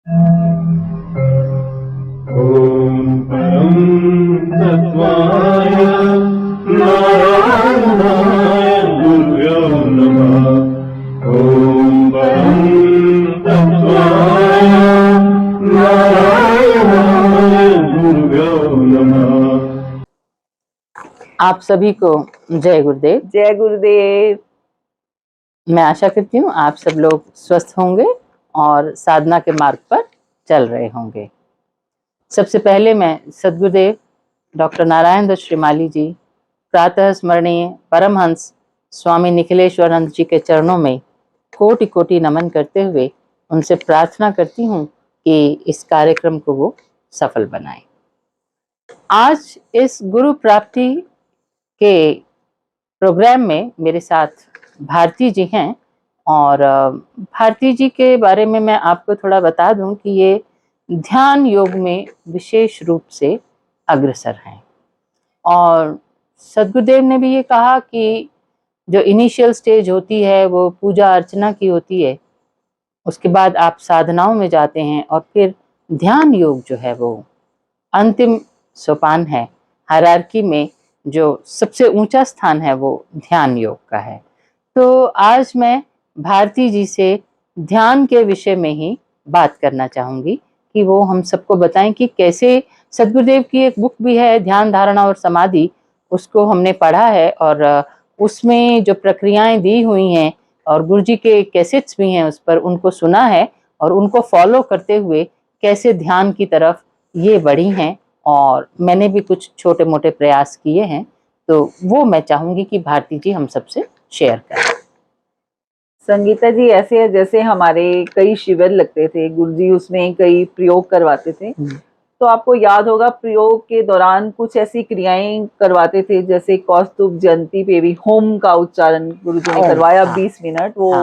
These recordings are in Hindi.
ॐ परं तत्त्वाय नारायणाय गुरुभ्यो नमः। ॐ परं तत्त्वाय नारायणाय गुरुभ्यो नमः। आप सभी को जय गुरुदेव। जय गुरुदेव। मैं आशा करती हूँ आप सब लोग स्वस्थ होंगे और साधना के मार्ग पर चल रहे होंगे। सबसे पहले मैं सद्गुरुदेव डॉक्टर नारायण दत्त श्रीमाली जी, प्रातः स्मरणीय परमहंस स्वामी निखिलेश्वरानंद जी के चरणों में कोटि कोटि नमन करते हुए उनसे प्रार्थना करती हूँ कि इस कार्यक्रम को वो सफल बनाएं। आज इस गुरु प्राप्ति के प्रोग्राम में मेरे साथ भारती जी हैं और भारती जी के बारे में मैं आपको थोड़ा बता दूं कि ये ध्यान योग में विशेष रूप से अग्रसर हैं और सद्गुरुदेव ने भी ये कहा कि जो इनिशियल स्टेज होती है वो पूजा अर्चना की होती है, उसके बाद आप साधनाओं में जाते हैं और फिर ध्यान योग जो है वो अंतिम सोपान है। हायरार्की में जो सबसे ऊंचा स्थान है वो ध्यान योग का है। तो आज मैं भारती जी से ध्यान के विषय में ही बात करना चाहूंगी कि वो हम सबको बताएं कि कैसे सद्गुरुदेव की एक बुक भी है ध्यान धारणा और समाधि, उसको हमने पढ़ा है और उसमें जो प्रक्रियाएं दी हुई हैं और गुरुजी के कैसेट्स भी हैं उस पर उनको सुना है और उनको फॉलो करते हुए कैसे ध्यान की तरफ ये बढ़ी हैं और मैंने भी कुछ छोटे मोटे प्रयास किए हैं, तो वो मैं चाहूंगी कि भारती जी हम सबसे शेयर करें। संगीता जी, ऐसे है जैसे हमारे कई शिविर लगते थे, गुरुजी उसमें कई प्रयोग करवाते थे। तो आपको याद होगा प्रयोग के दौरान कुछ ऐसी क्रियाएं करवाते थे, जैसे कौस्तुभ जयंती पे भी होम का उच्चारण गुरुजी ने करवाया। 20 मिनट वो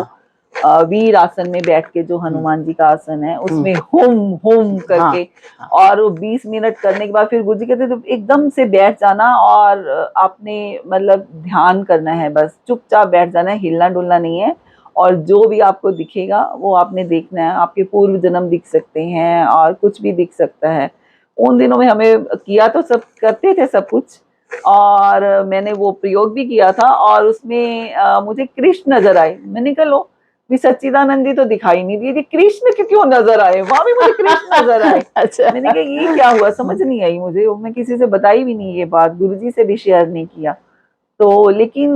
वीर आसन में बैठ के, जो हनुमान जी का आसन है उसमें होम होम करके, और 20 मिनट करने के बाद फिर गुरुजी कहते थे एकदम से बैठ जाना और आपने मतलब ध्यान करना है, बस चुपचाप बैठ जाना है, हिलना डुलना नहीं है, और जो भी आपको दिखेगा वो आपने देखना है। आपके पूर्व जन्म दिख सकते हैं और कुछ भी दिख सकता है। उन दिनों में हमें किया तो सब करते थे सब कुछ, और मैंने वो प्रयोग भी किया था और उसमें मुझे कृष्ण नजर आए। मैंने कहा लो भी सच्चिदानंद जी तो दिखाई नहीं दिए, कृष्ण क्यों नजर आए, वहां भी मुझे कृष्ण नजर आए। अच्छा। मैंने कहा ये क्या हुआ, समझ नहीं आई मुझे, मैं किसी से बताई भी नहीं ये बात, गुरुजी से भी शेयर नहीं किया। तो लेकिन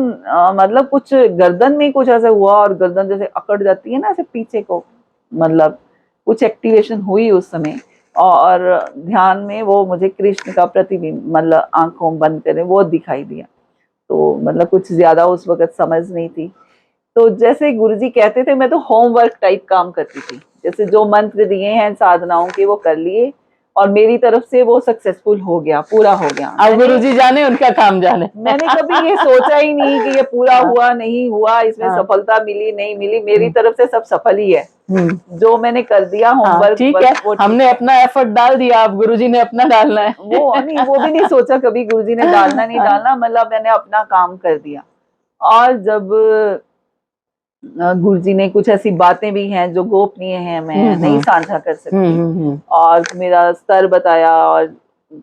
मतलब कुछ गर्दन में कुछ ऐसा हुआ और गर्दन जैसे अकड़ जाती है ना ऐसे पीछे को, मतलब कुछ एक्टिवेशन हुई उस समय, और ध्यान में वो मुझे कृष्ण का प्रतिबिंब मतलब आंखों बंद करे वो दिखाई दिया। तो मतलब कुछ ज्यादा उस वक्त समझ नहीं थी। तो जैसे गुरुजी कहते थे, मैं तो होमवर्क टाइप काम करती थी, जैसे जो मंत्र दिए हैं साधनाओं के वो कर लिए और मेरी तरफ से वो सक्सेसफुल हो गया, पूरा हो गया। अब गुरुजी जाने उनका काम जाने। मैंने कभी ये सोचा ही नहीं कि ये पूरा हुआ नहीं हुआ, इसमें सफलता मिली नहीं मिली, मेरी तरफ से सब सफल ही है। जो मैंने कर दिया होमवर्क, ठीक है, हमने अपना एफर्ट डाल दिया, अब गुरुजी ने अपना डालना है। वो नहीं, वो भी नहीं सोचा कभी गुरुजी ने डालना नहीं डालना, मतलब मैंने अपना काम कर दिया। और जब गुरुजी ने कुछ ऐसी बातें भी हैं जो गोपनीय हैं, मैं नहीं साझा कर सकती, और मेरा स्तर बताया और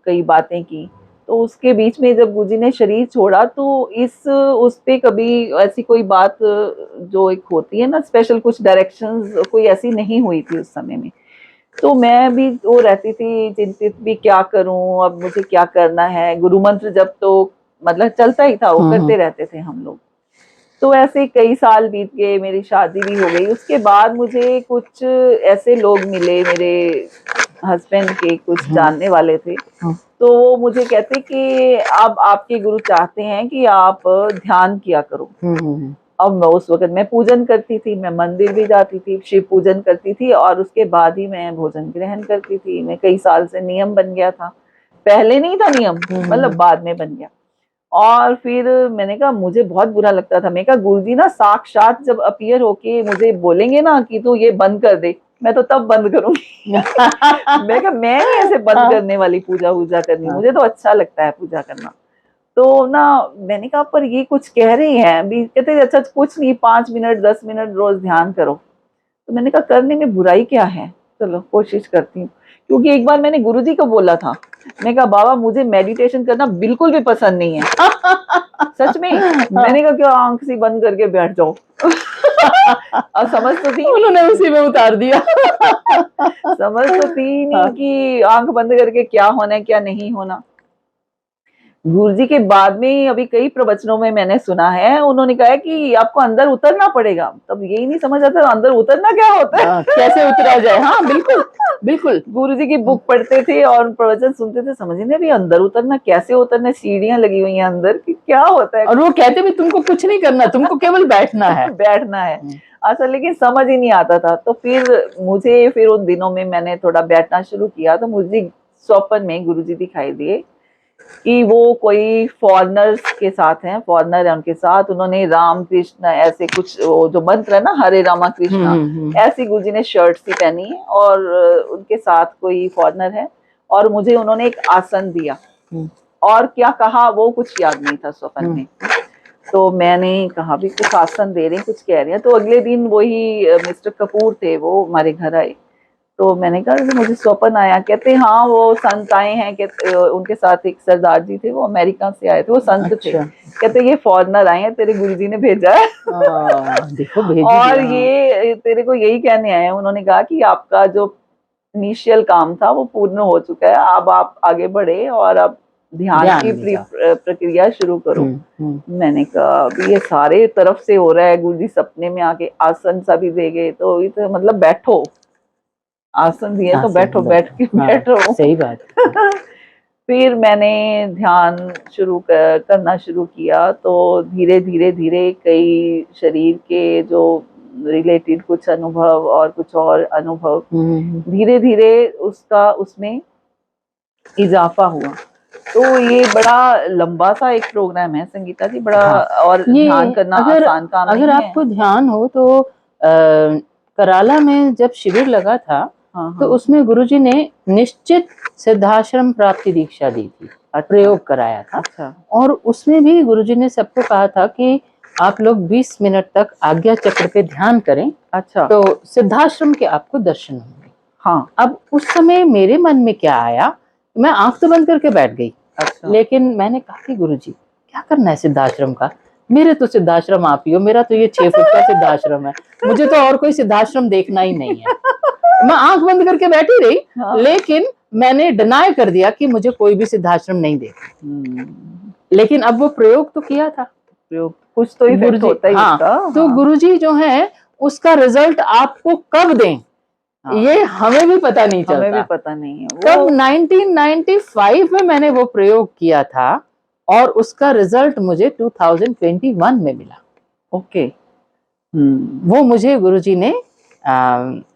कई बातें की। तो उसके बीच में जब गुरुजी ने शरीर छोड़ा तो उस पे कभी ऐसी कोई बात जो एक होती है ना स्पेशल, कुछ डायरेक्शंस कोई ऐसी नहीं हुई थी उस समय में। तो मैं भी वो रहती थी चिंतित भी, क्या करूं अब, मुझे क्या करना है। गुरु मंत्र जब तो मतलब चलता ही था, वो करते रहते थे हम लोग। तो ऐसे कई साल बीत गए, मेरी शादी भी हो गई। उसके बाद मुझे कुछ ऐसे लोग मिले, मेरे हस्बैंड के कुछ जानने वाले थे, तो वो मुझे कहते कि अब आपके गुरु चाहते हैं कि आप ध्यान किया करो। अब मैं उस वक्त मैं पूजन करती थी, मैं मंदिर भी जाती थी, शिव पूजन करती थी और उसके बाद ही मैं भोजन ग्रहण करती थी। मैं कई साल से नियम बन गया था, पहले नहीं था नियम, मतलब बाद में बन गया। और फिर मैंने कहा, मुझे बहुत बुरा लगता था, मैं कहा गुरुजी ना साक्षात जब अपीयर होके मुझे बोलेंगे ना कि तू ये बंद कर दे, मैं तो तब बंद करूंगी। मैं कहा मैं नहीं ऐसे बंद करने वाली पूजा वूजा करनी, मुझे तो अच्छा लगता है पूजा करना। तो ना मैंने कहा पर ये कुछ कह रहे हैं अभी, कहते अच्छा कुछ नहीं, 5 मिनट 10 मिनट रोज ध्यान करो। तो मैंने कहा करने में बुराई क्या है। चलो कोशिश करती हूँ, क्योंकि एक बार मैंने गुरुजी को बोला था, मैं कहा बाबा मुझे मेडिटेशन करना बिल्कुल भी पसंद नहीं है। सच में मैंने कहा क्यों, आंख सी बंद करके बैठ जाओ। और समझ तो थी उन्होंने उसी में उतार दिया। समझ तो थी नहीं कि आंख बंद करके क्या होना है क्या नहीं होना। गुरुजी के बाद में अभी कई प्रवचनों में मैंने सुना है, उन्होंने कहा है कि आपको अंदर उतरना पड़ेगा। तब यही नहीं समझ आता अंदर उतरना क्या होता है। कैसे उतरा जाए। हाँ बिल्कुल बिल्कुल। गुरुजी की बुक पढ़ते थे और प्रवचन सुनते थे, समझ नहीं अभी अंदर उतरना कैसे उतरना, सीढ़ियां लगी हुई हैं अंदर कि क्या होता है। और वो कहते भी तुमको कुछ नहीं करना, तुमको केवल बैठना है। बैठना है। अच्छा, लेकिन समझ ही नहीं आता था। तो फिर उन दिनों में मैंने थोड़ा बैठना शुरू किया, तो मुझे स्वप्न में गुरुजी दिखाई दिए कि वो कोई फॉरेनर्स के साथ हैं, फॉरेनर है उनके साथ, उन्होंने राम कृष्ण ऐसे कुछ वो जो मंत्र है ना, हरे रामा कृष्णा, ऐसी गुरुजी ने शर्ट सी पहनी है और उनके साथ कोई फॉरेनर है और मुझे उन्होंने एक आसन दिया और क्या कहा वो कुछ याद नहीं था स्वप्न में। तो मैंने कहा भी कुछ आसन दे रहे हैं, कुछ कह रहे हैं। तो अगले दिन वही मिस्टर कपूर थे, वो हमारे घर आए। तो मैंने कहा मुझे स्वप्न आया। कहते हाँ वो संत आए हैं, कहते उनके साथ एक सरदार जी थे, वो अमेरिका से आए थे, वो संत थे। कहते ये फॉरेनर आए हैं, तेरे गुरुजी ने भेजा है। देखो भेज और ये तेरे को यही कहने आए हैं। उन्होंने कहा कि आपका जो इनिशियल काम था वो पूर्ण हो चुका है, अब आप आगे बढ़े और अब ध्यान की प्रक्रिया शुरू करो। मैंने कहा ये सारे तरफ से हो रहा है, गुरुजी सपने में आके आसन सा भी दे गए, तो ये मतलब बैठो, आसन दिए तो बैठो, बैठ के बैठो। सही बात। फिर मैंने ध्यान करना शुरू किया, तो धीरे धीरे धीरे कई शरीर के जो रिलेटेड कुछ अनुभव और कुछ और अनुभव धीरे धीरे उसमें इजाफा हुआ। तो ये बड़ा लंबा सा एक प्रोग्राम है संगीता जी, बड़ा। और ध्यान करना आसान काम नहीं है। अगर आपको ध्यान हो तो कराला में जब शिविर लगा था, तो उसमें गुरुजी ने निश्चित सिद्धाश्रम प्राप्ति दीक्षा दी थी। प्रयोग कराया था। अच्छा। और उसमें भी गुरुजी ने सबको कहा था कि आप लोग 20 मिनट तक आज्ञा चक्र पे ध्यान करें। अच्छा। तो सिद्धाश्रम के आपको दर्शन होंगे। हाँ। अब उस समय मेरे मन में क्या आया, मैं आंख तो बंद करके बैठ गई। अच्छा। लेकिन मैंने कहा कि गुरुजी क्या करना है सिद्धाश्रम का, मेरे तो सिद्धाश्रम आप ही हो, मेरा तो ये 6 फुट का सिद्धाश्रम है, मुझे तो और कोई सिद्धाश्रम देखना ही नहीं है। मैं आंख बंद करके बैठी रही। हाँ। लेकिन मैंने डिनाई कर दिया कि मुझे कोई भी सिद्धाश्रम नहीं देखा। लेकिन अब वो प्रयोग तो किया था, प्रयोग कुछ तो इफेक्ट होता ही। हाँ। तो गुरुजी जो है उसका रिजल्ट आपको कब दें, हाँ। ये हमें भी पता नहीं चलता, हमें भी पता नहीं है। तब 1995 में मैंने वो प्रयोग किया था और उसका रिजल्ट मुझे 2021 में मिला। ओके। वो मुझे गुरुजी ने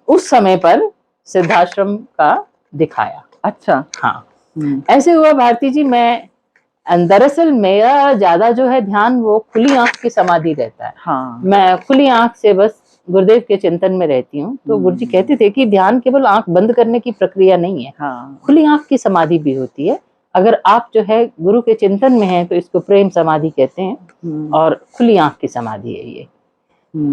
उस समय पर सिद्धाश्रम का दिखाया। अच्छा। हाँ। ऐसे हुआ भारती जी, मैं दरअसल मेरा ज्यादा जो है ध्यान वो खुली आंख की समाधि रहता है। हाँ। मैं खुली आंख से बस गुरुदेव के चिंतन में रहती हूँ। तो गुरुजी कहते थे कि ध्यान केवल आंख बंद करने की प्रक्रिया नहीं है। हाँ। खुली आंख की समाधि भी होती है। अगर आप जो है गुरु के चिंतन में हैं तो इसको प्रेम समाधि कहते हैं और खुली आंख की समाधि है ये।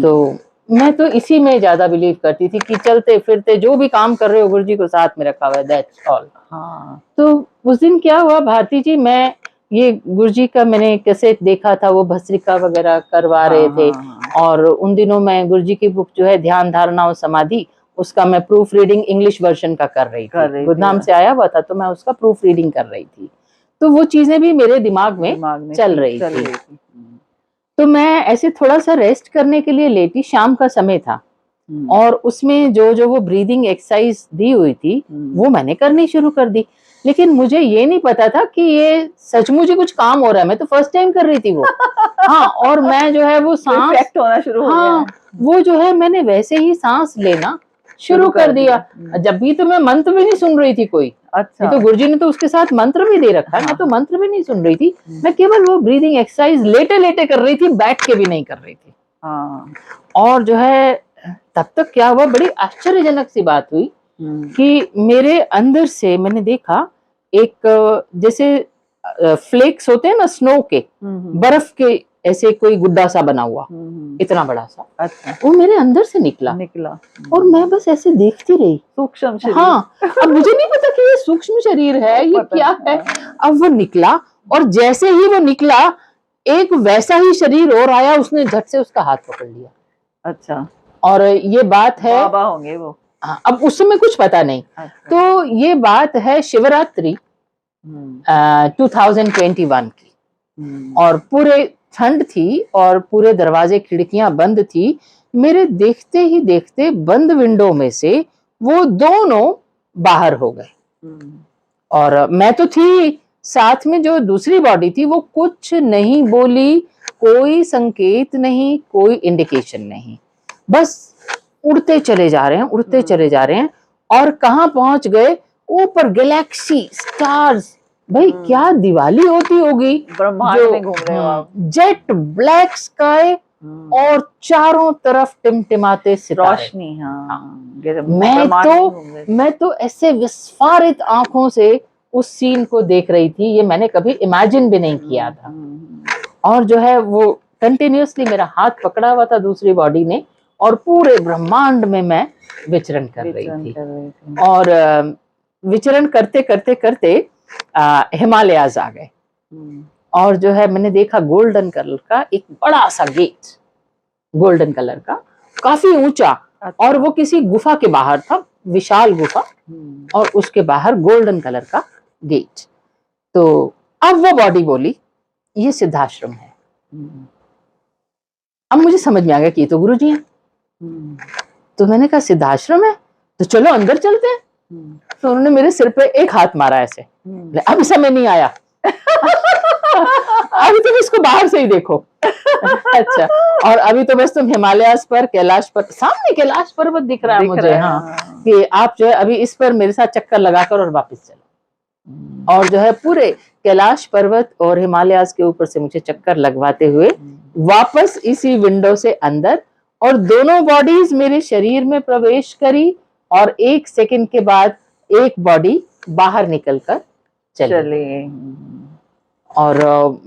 तो मैं तो इसी में ज्यादा बिलीव करती थी कि चलते फिरते जो भी काम कर रहे हो गुरुजी को साथ में रखा हुआ है, दैट्स ऑल। हाँ। तो उस दिन क्या हुआ भारती जी, मैं ये गुरुजी का मैंने कैसे देखा था, वो भस्त्रिका वगैरह करवा रहे थे। और उन दिनों मैं गुरुजी की बुक जो है ध्यान धारणा और समाधि, उसका मैं प्रूफ रीडिंग इंग्लिश वर्जन का कर रही थी। गुरुधाम से आया हुआ था तो मैं उसका प्रूफ रीडिंग कर रही थी। तो वो चीजें भी मेरे दिमाग में चल रही थी। तो मैं ऐसे थोड़ा सा रेस्ट करने के लिए लेटी, शाम का समय था और उसमें जो वो ब्रीदिंग एक्सरसाइज दी हुई थी वो मैंने करनी शुरू कर दी। लेकिन मुझे ये नहीं पता था कि ये सचमुच ही कुछ काम हो रहा है। मैं तो फर्स्ट टाइम कर रही थी वो। हाँ। और मैं जो है वो सांस होना शुरू हो गया। वो जो है मैंने वैसे ही सांस लेना शुरू कर दिया। जब भी तो मैं मंत्र भी नहीं सुन रही थी कोई। अच्छा। तो गुरुजी ने तो उसके साथ मंत्र भी दे रखा है। मैं तो मंत्र भी नहीं सुन रही थी, मैं केवल वो ब्रीदिंग एक्सरसाइज लेटे लेटे कर रही थी, बैठ के भी नहीं कर रही थी। हाँ। और जो है तब तक क्या हुआ, बड़ी आश्चर्यजनक सी बात हुई कि मेरे अंदर से मैंने देखा एक जैसे फ्लेक्स होते हैं ना स्नो के, बर्फ के ऐसे कोई गुड्डा सा बना हुआ, इतना बड़ा सा, अच्छा वो मेरे अंदर से निकला निकला। और मैं बस ऐसे देखती रही। सूक्ष्म शरीर। हाँ, अब मुझे नहीं पता कि ये सूक्ष्म शरीर है, ये पता क्या नहीं, है। अब वो निकला और जैसे ही वो निकला एक वैसा ही शरीर और आया, उसने झट से उसका हाथ पकड़ लिया। अच्छा, और ये बात है, बाबा होंगे वो। हाँ, अब उस समय कुछ पता नहीं। अच्छा। तो ये बात है शिवरात्रि 2021 की, और पूरे ठंड थी और पूरे दरवाजे खिड़कियां बंद थी। मेरे देखते ही देखते बंद विंडो में से वो दोनों बाहर हो गए, और मैं तो थी साथ में, जो दूसरी बॉडी थी वो कुछ नहीं बोली, कोई संकेत नहीं, कोई इंडिकेशन नहीं, बस उड़ते चले जा रहे हैं, उड़ते चले जा रहे हैं। और कहाँ पहुंच गए, ऊपर गैलेक्सी, स्टार्स, भाई क्या दिवाली होती होगी, ब्रह्मांड में घूम रहे हो आप। जेट ब्लैक स्काई और चारों तरफ टिमटिमाते सितारे। रोशनी। हाँ, ब्रह्मांड में घूम रहे थे। मैं तो ऐसे विस्फारित आंखों से उस सीन को देख रही थी, ये मैंने कभी इमेजिन भी नहीं किया था। और जो है वो कंटिन्यूअसली मेरा हाथ पकड़ा हुआ था दूसरी बॉडी ने, और पूरे ब्रह्मांड में मैं विचरण कर रही थी। और विचरण करते करते करते हिमालयाज आ गए, और जो है मैंने देखा गोल्डन कलर का एक बड़ा सा गेट, गोल्डन कलर का, काफी ऊंचा। अच्छा। और वो किसी गुफा के बाहर था, विशाल गुफा, और उसके बाहर गोल्डन कलर का गेट। तो अब वो बॉडी बोली ये सिद्धाश्रम है। अब मुझे समझ में आ गया कि ये तो गुरुजी हैं। तो मैंने कहा सिद्धाश्रम है तो चलो अंदर चलते हैं। तो उन्होंने मेरे सिर पे एक हाथ मारा ऐसे, अभी समय नहीं आया अभी तुम इसको बाहर से ही देखो अच्छा, और अभी तो बस तुम हिमालयास पर, कैलाश पर, सामने कैलाश पर्वत दिख रहा है मुझे, हाँ, कि आप जो है अभी इस पर मेरे साथ चक्कर लगाकर और वापस चलो। और जो है पूरे कैलाश पर्वत और हिमालयास के ऊपर से मुझे चक्कर लगवाते हुए वापस इसी विंडो से अंदर, और दोनों बॉडीज मेरे शरीर में प्रवेश करी, और 1 सेकंड के बाद एक बॉडी बाहर निकलकर चले। और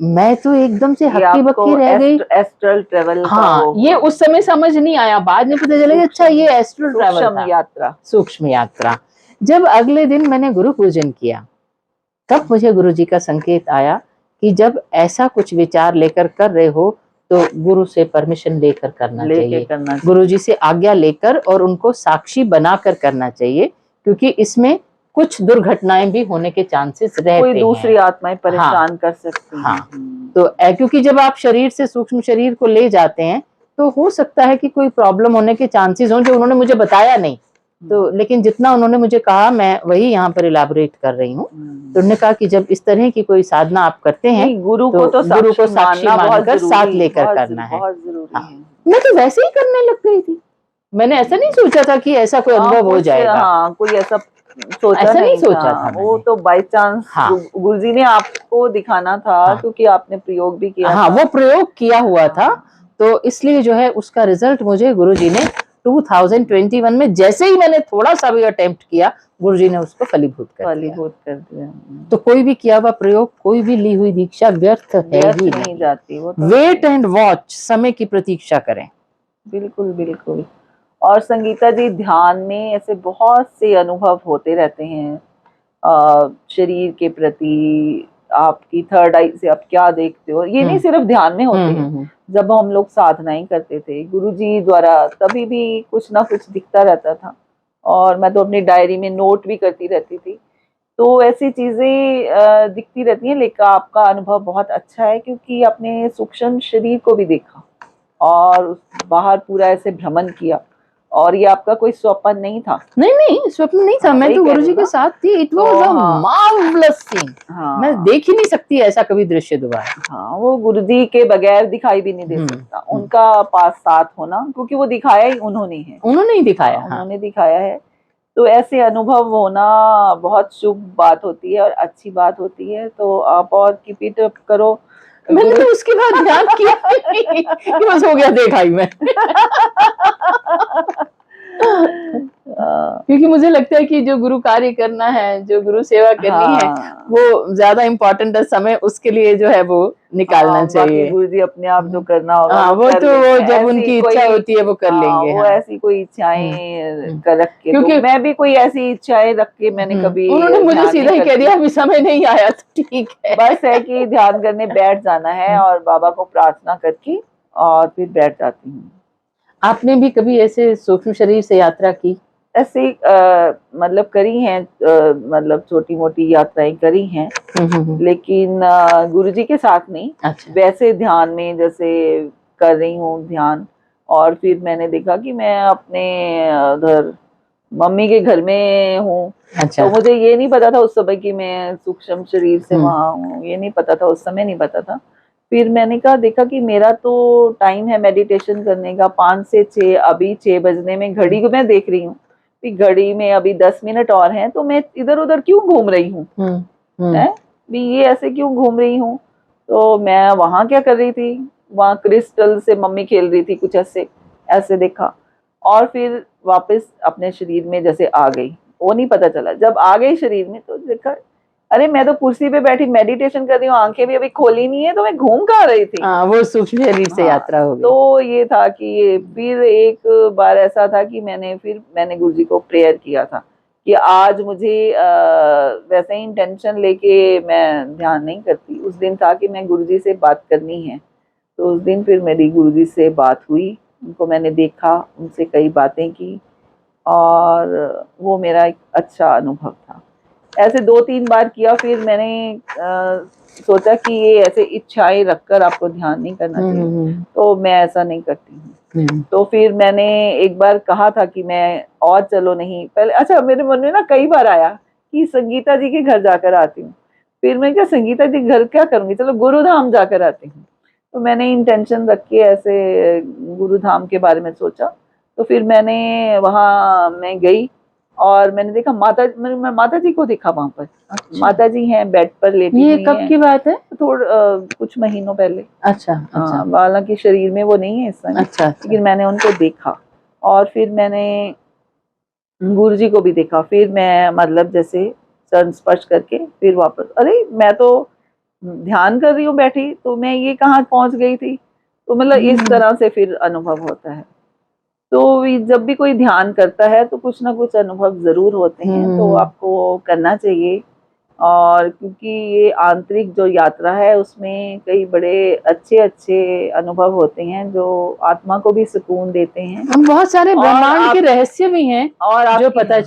मैं तो एकदम से हक्की बक्की रह गई। Astral travel. हाँ, ये उस समय समझ नहीं आया, बाद में पता चला अच्छा ये एस्ट्रल ट्रेवल था, यात्रा, सूक्ष्म यात्रा। जब अगले दिन मैंने गुरु पूजन किया, तब मुझे गुरुजी का संकेत आया कि जब ऐसा कुछ विचार लेकर कर रहे हो तो गुरु से परमिशन लेकर करना चाहिए, गुरुजी से आज्ञा लेकर और उनको साक्षी बनाकर करना चाहिए, क्योंकि इसमें कुछ दुर्घटनाएं भी होने के चांसेस रहते हैं, कोई दूसरी आत्माएं परेशान कर सकती हैं। हाँ, तो क्योंकि जब आप शरीर से सूक्ष्म शरीर को ले जाते हैं तो हो सकता है कि कोई प्रॉब्लम होने के चांसेस हों, जो उन्होंने मुझे बताया नहीं। तो लेकिन जितना उन्होंने मुझे कहा मैं वही यहाँ पर इलाबोरेट कर रही हूँ। तो उन्होंने कहा कि जब इस तरह की कोई साधना आप करते हैं गुरु को साक्षी मानकर साथ लेकर करना है। मैं तो वैसे ही करने लग गई थी, मैंने ऐसा नहीं सोचा था कि ऐसा कोई अनुभव हो जाएगा, कोई ऐसा नहीं सोचा था। वो तो बाय चांस गुरुजी ने आपको दिखाना था, क्योंकि आपने प्रयोग भी किया। हाँ, वो प्रयोग किया हुआ था, तो इसलिए जो है उसका रिजल्ट मुझे गुरुजी ने 2021 में जैसे ही मैंने थोड़ा सा भी अटेम्प्ट किया, गुरुजी ने उसको फलीभूत कर दिया। तो कोई भी किया हुआ प्रयोग, कोई भी ली हुई दीक्षा व्यर्थ है ही नहीं जाती। वेट एंड वॉच, समय की प्रतीक्षा करें। बिल्कुल बिल्कुल। और संगीता जी, ध्यान में ऐसे बहुत से अनुभव होते रहते हैं शरीर के प्रति। आपकी थर्ड आई से आप क्या देखते हो, ये नहीं सिर्फ ध्यान में होते हैं, जब हम लोग साधनाएं करते थे गुरुजी द्वारा, तभी भी कुछ ना कुछ दिखता रहता था, और मैं तो अपनी डायरी में नोट भी करती रहती थी। तो ऐसी चीजें दिखती रहती हैं, लेकिन आपका अनुभव बहुत अच्छा है, क्योंकि आपने सूक्ष्म शरीर को भी देखा और बाहर पूरा ऐसे भ्रमण किया, और ये आपका कोई स्वप्न नहीं था। नहीं, स्वप्न नहीं था। मैं तो गुरुजी के साथ थी। It was a marvellous scene. मैं देख ही नहीं सकती ऐसा कभी दृश्य दोबारा। हाँ, वो गुरुजी के बगैर दिखाई भी नहीं दे सकता। उनका पास साथ होना, क्योंकि वो दिखाया ही उन्होंने है, उन्होंने ही दिखाया। उन्होंने दिखाया है। तो ऐसे अनुभव होना बहुत शुभ बात होती है और अच्छी बात होती है। तो आप और कीप इट अप करो। मैंने तो उसके बाद ध्यान किया कि बस हो गया, देखा ही मैं क्योंकि मुझे लगता है कि जो गुरु कार्य करना है, जो गुरु सेवा करनी है, हाँ वो ज्यादा इम्पोर्टेंट है, समय उसके लिए जो है वो निकालना हाँ, बाकी चाहिए। गुरुजी अपने आप जो करना होगा हाँ, वो वो कर तो लेंगे। वो जब ऐसी उनकी कोई, इच्छा होती है वो कर हाँ लेंगे। वो हाँ। ऐसी कोई हम्म, इच्छाएं हम्म। कर रख के, तो क्योंकि मैं भी कोई ऐसी इच्छाएं रख के मैंने कभी उन्होंने मुझे ध्यान सीधा नहीं ही कह दिया करती। अभी समय नहीं आया तो ठीक है। बस है कि ध्यान करने बैठ जाना है और बाबा को प्रार्थना करके और फिर बैठ जाती हूँ। आपने भी कभी ऐसे सूक्ष्म शरीर से यात्रा की? ऐसे मतलब करी हैं, मतलब छोटी मोटी यात्राएं करी हैं, लेकिन गुरुजी के साथ नहीं। अच्छा। वैसे ध्यान में जैसे कर रही हूँ ध्यान, और फिर मैंने देखा कि मैं अपने उधर मम्मी के घर में हूँ, अच्छा। तो मुझे ये नहीं पता था उस समय कि मैं सूक्ष्म शरीर से वहां हूँ, ये नहीं पता था, उस समय नहीं पता था। फिर मैंने कहा, देखा कि मेरा तो टाइम है मेडिटेशन करने का 5 से 6, अभी 6 बजने में घड़ी को मैं देख रही हूँ कि घड़ी में अभी 10 मिनट और हैं, तो मैं इधर उधर क्यों घूम रही हूँ, है भी ये ऐसे क्यों घूम रही हूँ। तो मैं वहां क्या कर रही थी, वहां क्रिस्टल से मम्मी खेल रही थी, कुछ ऐसे ऐसे देखा, और फिर वापस अपने शरीर में जैसे आ गई, वो नहीं पता चला। जब आ गई शरीर में तो देखा, अरे मैं तो कुर्सी पे बैठी मेडिटेशन कर रही हूँ, आंखें भी अभी खोली नहीं है, तो मैं घूम कहाँ रही थी। वो सूक्ष्म शरीर से हाँ, यात्रा हो गई। तो ये था कि फिर एक बार ऐसा था कि मैंने गुरुजी को प्रेयर किया था कि आज मुझे वैसे ही इंटेंशन लेके मैं ध्यान नहीं करती। उस दिन था कि मैं गुरुजी से बात करनी है, तो उस दिन फिर मेरी गुरुजी से बात हुई, उनको मैंने देखा, उनसे कई बातें की, और वो मेरा एक अच्छा अनुभव था। ऐसे 2-3 बार किया, फिर मैंने सोचा कि ये ऐसे इच्छाएं रखकर आपको ध्यान नहीं करना चाहिए, तो मैं ऐसा नहीं करती हूँ। तो फिर मैंने एक बार कहा था कि मैं और चलो नहीं, पहले अच्छा मेरे मन में ना कई बार आया कि संगीता जी के घर जाकर आती हूँ। फिर मैं क्या संगीता जी घर क्या करूंगी, चलो गुरुधाम जाकर आती हूँ। तो मैंने इंटेंशन रख के ऐसे गुरुधाम के बारे में सोचा, तो फिर मैंने वहां मैं गई और मैंने देखा मैं माता जी को देखा वहां पर। अच्छा। माता जी हैं बेड पर लेटी ये हुई कब हैं, की बात है? कुछ महीनों पहले। अच्छा अच्छा हालांकि शरीर में वो नहीं है इस समय, अच्छा अच्छा। लेकिन मैंने उनको देखा, और फिर मैंने गुरु जी को भी देखा। फिर मैं मतलब जैसे चरण स्पर्श करके फिर वापस, अरे मैं तो ध्यान कर रही हूँ बैठी, तो मैं ये कहाँ पहुंच गई थी। तो मतलब इस तरह से फिर अनुभव होता है। तो जब भी कोई ध्यान करता है तो कुछ ना कुछ अनुभव जरूर होते हैं, तो आपको करना चाहिए। और क्योंकि ये आंतरिक जो यात्रा है उसमें कई बड़े अच्छे अच्छे अनुभव होते हैं जो आत्मा को भी सुकून देते हैं, बहुत सारे और ब्रह्मांड के रहस्य भी हैं और जो आपकी पता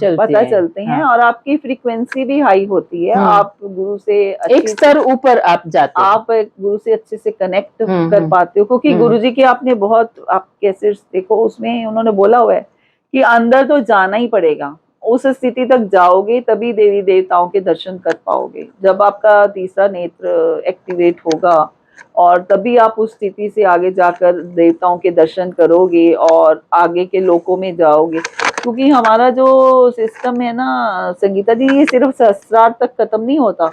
चलते हैं। और आपकी फ्रीक्वेंसी भी हाई होती है। आप गुरु से एक अच्छे स्तर ऊपर आप जाते हैं। आप गुरु से अच्छे से कनेक्ट कर पाते हो, क्योंकि गुरुजी के आपने बहुत, आप कैसे देखो उसमें उन्होंने बोला हुआ है कि अंदर तो जाना ही पड़ेगा, उस स्थिति तक जाओगे तभी देवी देवताओं के दर्शन कर पाओगे। जब आपका तीसरा नेत्र एक्टिवेट होगा और तभी आप उस स्थिति से आगे जाकर देवताओं के दर्शन करोगे और आगे के लोकों में जाओगे। क्योंकि हमारा जो सिस्टम है ना संगीता जी, ये सिर्फ सहस्रार तक खत्म नहीं होता,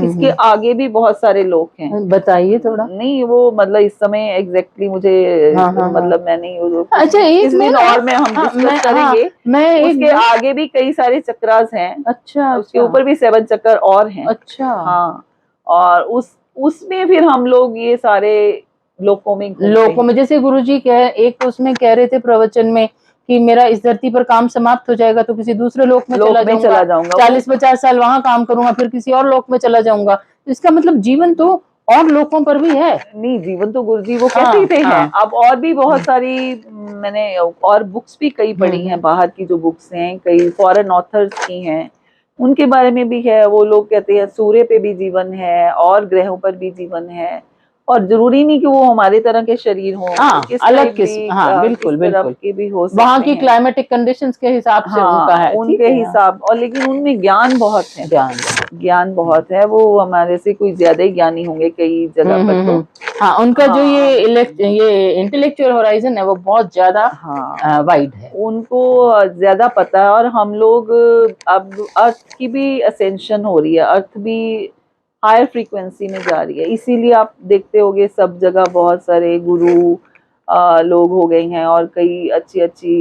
इसके आगे भी बहुत सारे लोग हैं। बताइए थोड़ा। नहीं वो मतलब इस समय एग्जैक्टली मुझे मतलब मैं नहीं, अच्छा एक दिन और में हम डिस्कस करेंगे। मैं उसके आगे भी कई सारे चक्रास हैं। अच्छा उसके ऊपर भी 7 चक्र और हैं। अच्छा हाँ, और उसमें फिर हम लोग ये सारे लोकों में जैसे गुरुजी एक उसमें कह रहे थे प्रवचन में कि मेरा इस धरती पर काम समाप्त हो जाएगा तो किसी दूसरे लोक में चला जाऊंगा, 40-50 साल वहां काम करूंगा, फिर किसी और लोक में चला जाऊंगा। तो इसका मतलब जीवन तो और लोकों पर भी है। नहीं, जीवन तो गुरुजी वो कहते ही थे हैं। अब और भी बहुत सारी मैंने और बुक्स भी कई पढ़ी हैं, बाहर की जो बुक्स हैं, कई फॉरेन ऑथर्स की हैं, उनके बारे में भी है। वो लोग कहते हैं सूर्य पे भी जीवन है और ग्रहों पर भी जीवन है, और जरूरी नहीं कि वो हमारे तरह के शरीर हों, अलग किस्म, बिल्कुल बिल्कुल के भी हो सकते वहाँ की क्लाइमेटिक कंडीशंस के हिसाब से उनका है, उनके हिसाब। और लेकिन उनमें ज्ञान बहुत है, ज्ञान बहुत है। वो हमारे से कोई ज्यादा ही ज्ञानी होंगे कई जगह पर तो। हाँ, उनका जो ये इंटेलेक्चुअल होराइजन है वो बहुत ज्यादा वाइड है, उनको ज्यादा पता है। और हम लोग अब अर्थ की भी असेंशन हो रही है, अर्थ भी हायर फ्रीक्वेंसी में जा रही है, इसीलिए आप देखते होंगे सब जगह बहुत सारे गुरु लोग हो गए हैं और कई अच्छी अच्छी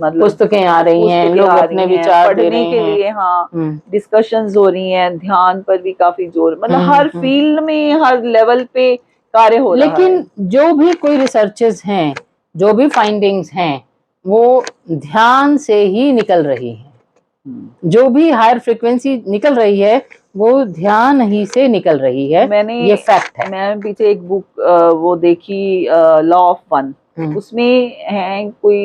मतलब पुस्तकें आ रही हैं, पुस्तकें लोग आ अपने रही हैं, विचार दे पढ़ने रहे के हैं। लिए, हाँ, हम्म, डिस्कशंस हो रही हैं, ध्यान पर भी काफी जोर, मतलब हर हम्म। फील्ड में हर लेवल पे कार्य हो रहा है। लेकिन जो भी कोई रिसर्चेस हैं, जो भी फाइंडिंग्स हैं, वो ध्यान से ही निकल रही हैं। जो भी हायर फ्रीक्वेंसी निकल रही है वो ध्यान ही से निकल रही है, मैंने ये फैक्ट है। मैं पीछे एक बुक वो देखी, लॉ ऑफ वन, उसमें है कोई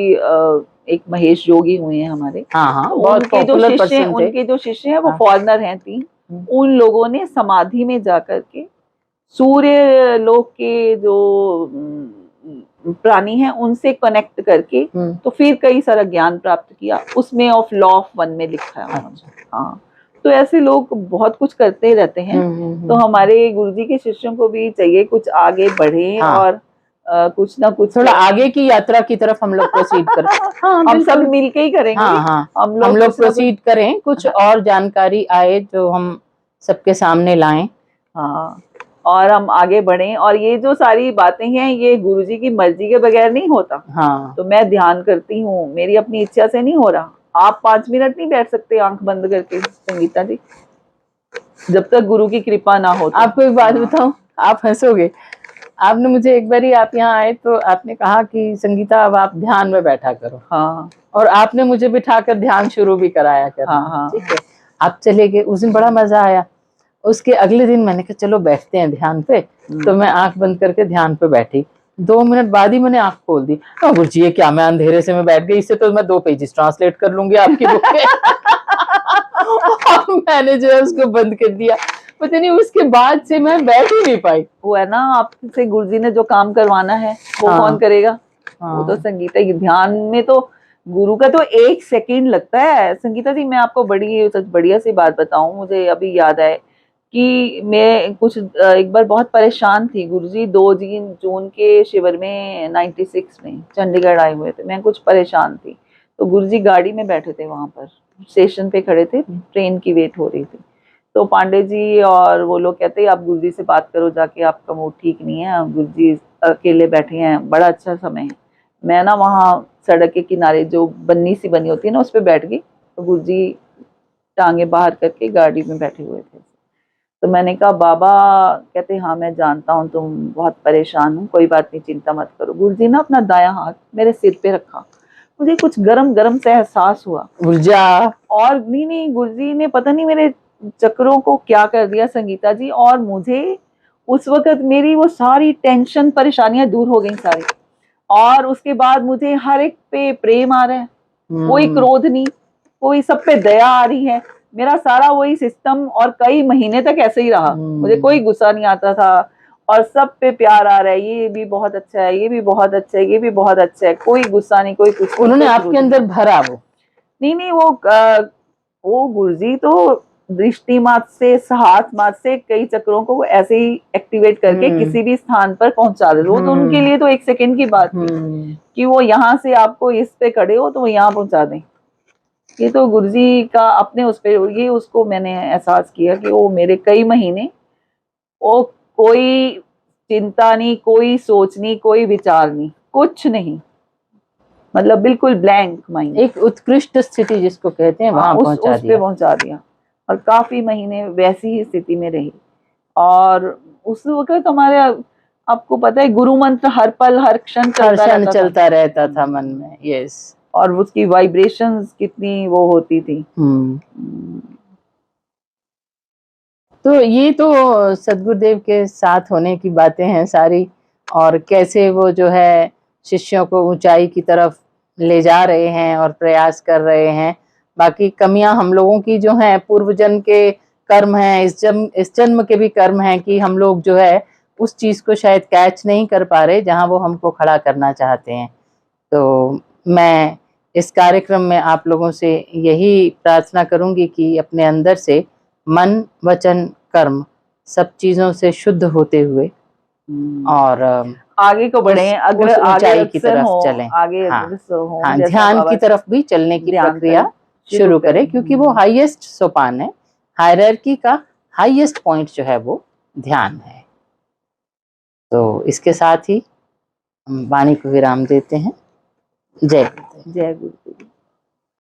एक महेश योगी हुए हैं हमारे, हाँ हाँ, तो बहुत पॉपुलर पर्सन थे। उनके जो शिष्य हैं वो हाँ। फॉरेनर हैं 3, उन लोगों ने समाधि में जाकर के सूर्य लोक के जो प्राणी हैं उनसे कनेक्ट करके तो फिर कई सारा ज्ञान प्राप्त किया, उसमें ऑफ लॉ ऑफ वन में लिखा है उन्होंने। हाँ, तो ऐसे लोग बहुत कुछ करते रहते हैं। तो हमारे गुरुजी के शिष्यों को भी चाहिए कुछ आगे बढ़े, हाँ। और कुछ ना कुछ थोड़ा आगे की यात्रा की तरफ हम लोग प्रोसीड करें। हाँ, हम सब मिलके ही करेंगे। हाँ हाँ, हम लोग कुछ ना प्रोसीड करें, कुछ और जानकारी आए जो हम सबके सामने लाएं। हाँ, और हम आगे बढ़ें, और ये जो सारी बातें हैं ये गुरुजी की मर्जी के बगैर नहीं होता। हाँ। तो मैं ध्यान करती हूँ, मेरी अपनी इच्छा से नहीं हो रहा। आप 5 मिनट नहीं बैठ सकते आंख बंद करके संगीता जी, जब तक गुरु की कृपा ना हो तो। आपको एक बात बताऊं, आप हंसोगे। आपने मुझे एक बार आप यहाँ आए तो आपने कहा कि संगीता अब आप ध्यान में बैठा करो। हाँ, और आपने मुझे बिठाकर ध्यान शुरू भी कराया करना। हाँ, हाँ, ठीक है, आप चले गए, उस दिन बड़ा मजा आया। उसके अगले दिन मैंने कहा चलो बैठते हैं ध्यान पे, तो मैं आंख बंद करके ध्यान पे बैठी। 2 मिनट बाद ही मैंने आंख खोल दी। गुरुजी ये क्या, मैं अंधेरे से मैं बैठ गई, इससे तो मैं 2 पेजेस ट्रांसलेट कर लूंगी आपकी बुक के। और मैंने जो है उसको बंद कर दिया। पता नहीं उसके बाद से मैं बैठ ही नहीं पाई। वो है ना, आपसे गुरुजी ने जो काम करवाना है वो हाँ। कौन करेगा? हाँ। वो तो संगीता की ध्यान में तो गुरु का तो 1 सेकंड लगता है। संगीता जी, मैं आपको बड़ी बढ़िया सी बात बताऊं, मुझे अभी याद आए कि मैं कुछ एक बार बहुत परेशान थी। गुरुजी 2 जून के शिविर में 96 में चंडीगढ़ आए हुए थे। मैं कुछ परेशान थी, तो गुरुजी गाड़ी में बैठे थे, वहां पर स्टेशन पे खड़े थे, ट्रेन की वेट हो रही थी। तो पांडे जी और वो लोग कहते हैं आप गुरुजी से बात करो जाके, आपका मूड ठीक नहीं है, गुरुजी अकेले बैठे हैं, बड़ा अच्छा समय है। मैं ना वहाँ सड़क के किनारे जो बन्नी सी बनी होती है ना, उस पर बैठ गई। तो गुरुजी टांगे बाहर करके गाड़ी में बैठे हुए थे। तो मैंने कहा बाबा, कहते हाँ मैं जानता हूँ तुम बहुत परेशान हो, कोई बात नहीं, चिंता मत करो। गुरुजी ने अपना दायां हाथ मेरे सिर पे रखा, मुझे कुछ गरम गरम से एहसास हुआ। ऊर्जा। और नहीं, गुरुजी ने पता नहीं मेरे चक्रों को क्या कर दिया संगीता जी, और मुझे उस वक्त मेरी वो सारी टेंशन परेशानियां दूर हो गई सारी। और उसके बाद मुझे हर एक पे प्रेम आ रहा है, कोई क्रोध नहीं, कोई सब पे दया आ रही है। मेरा सारा वही सिस्टम और कई महीने तक ऐसे ही रहा। मुझे कोई गुस्सा नहीं आता था और सब पे प्यार आ रहा है, ये भी बहुत अच्छा है, ये भी बहुत अच्छा है, ये भी बहुत अच्छा है, कोई गुस्सा नहीं, कोई कुछ। उन्होंने आपके अंदर भरा वो। नहीं, वो गुरुजी तो दृष्टि मात्र से, हाथ मात्र से कई चक्रों को वो ऐसे ही एक्टिवेट करके किसी भी स्थान पर पहुंचा दे। वो तो उनके लिए तो 1 सेकंड की बात थी कि वो यहाँ से आपको इस पे खड़े हो तो वो यहाँ पहुंचा दें। ये तो गुरुजी का अपने उस पे, ये उसको मैंने एहसास किया कि वो मेरे कई महीने, वो कोई चिंता नहीं, कोई सोच नहीं, कोई विचार नहीं, कुछ नहीं, मतलब बिल्कुल ब्लैंक माइंड, एक उत्कृष्ट स्थिति जिसको कहते हैं वहां पहुंचा उस पे पहुंचा दिया। और काफी महीने वैसी ही स्थिति में रही। और उस वक्त हमारे, आपको पता है, गुरु मंत्र हर पल हर क्षण चलता रहता था मन में। यस। और उसकी वाइब्रेशंस कितनी वो होती थी। तो ये तो सदगुरुदेव के साथ होने की बातें हैं सारी, और कैसे वो जो है शिष्यों को ऊंचाई की तरफ ले जा रहे हैं और प्रयास कर रहे हैं। बाकी कमियां हम लोगों की जो हैं, पूर्व जन्म के कर्म हैं, इस जन्म के भी कर्म हैं कि हम लोग जो है उस चीज को शायद कैच नहीं कर पा रहे जहां वो हमको खड़ा करना चाहते हैं। तो मैं इस कार्यक्रम में आप लोगों से यही प्रार्थना करूंगी कि अपने अंदर से मन वचन कर्म सब चीजों से शुद्ध होते हुए और आगे को बढ़े, अगर ऊंचाई की तरफ चलें। आगे हाँ, हो, हाँ, ध्यान की तरफ भी चलने की प्रक्रिया शुरू करें, क्योंकि वो हाईएस्ट सोपान है, हायरार्की का हाईएस्ट पॉइंट जो है वो ध्यान है। तो इसके साथ ही हम वाणी को विराम देते हैं। जय गुरुदेव। जय गुरुदेव।